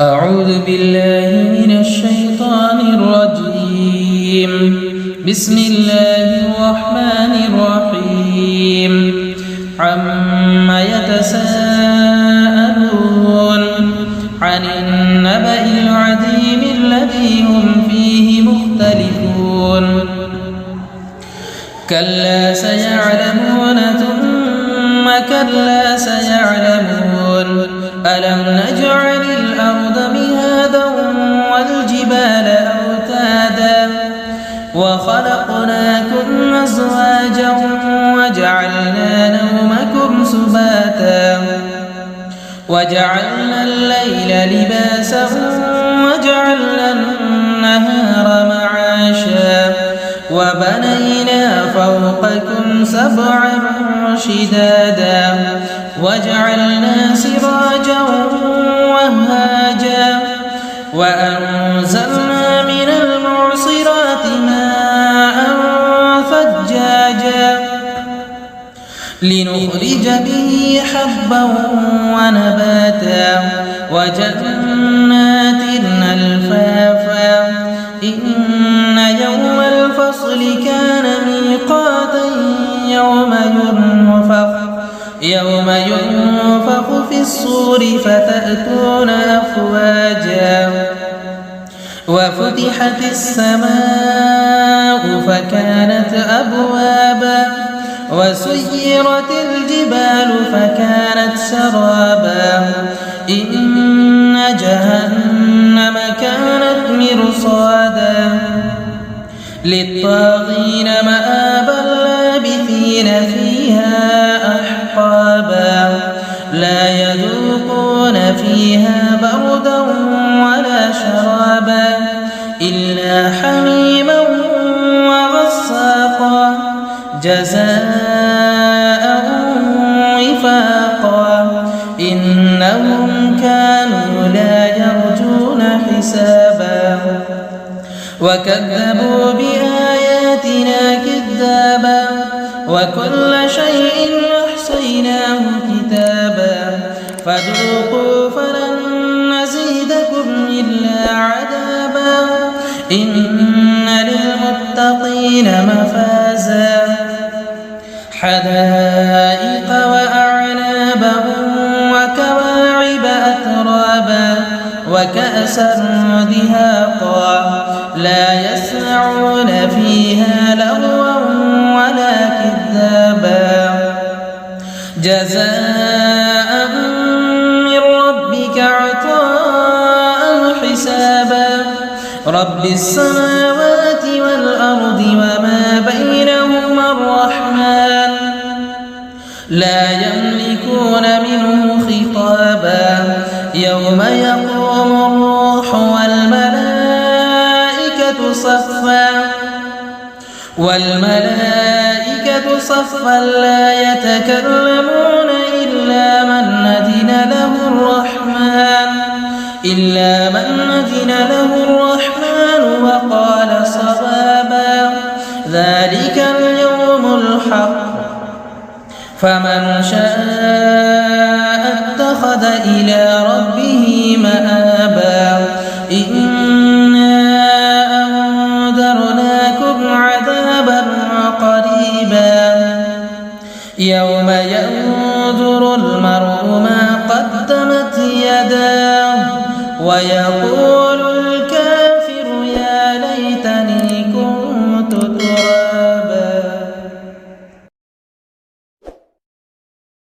أعوذ بالله من الشيطان الرجيم. بسم الله الرحمن الرحيم. عما يتساءلون عن النبأ العظيم الذي هم فيه مختلفون. كلا سيعلمون ثم كلا سيعلمون. ألم نجعل الأرض مهادا والجبال أوتادا وخلقناكم أزواجا وجعلنا نومكم سباتا وجعلنا الليل لباسا وجعلنا النهار معاشا وبنينا فوقكم سبعا شدادا وجعلنا سراجا وهاجا وأنزلنا من المعصرات ماء ثجاجا لنخرج به حبا ونباتا وجنات ألفافا إن يوم الفصل كان ميقاتا يوم ينفخ في الصور فتأتون أفواجا وفتحت السماء فكانت أبوابا وسيرت الجبال فكانت سرابا إن جهنم كانت مرصادا للطاغين مآبا لابثين فيها أحقابا لا يذوقون فيها بردا ولا شرابا إلا حميما وغساقا جزاء وفاقا إنهم كانوا لا يرجون حسابا وكذبوا بآياتنا كذابا وكل شيء أحصيناه كتابا فذوقوا فلن نزيدكم إلا عذابا إن للمتقين مفازا حدائق وأعنابا وكواعب أترابا وكأسا دهاقا لا يسمعون فيها لغوا ولا كذابا جزاء من ربك عطاء حسابا رب السماوات والأرض وما بينهما الرحمن لا يملكون منه خطابا يوم يقوم الروح والملائكة صفا لا يتكلمون إلا من أذن له الرحمن وقال صوابا ذلك اليوم الحق فمن شاء اتخذ إلى ربه مآبا إنا أنذرناكم عذابا قريبا يوم ينظر المرء ما قدمت يداه ويقول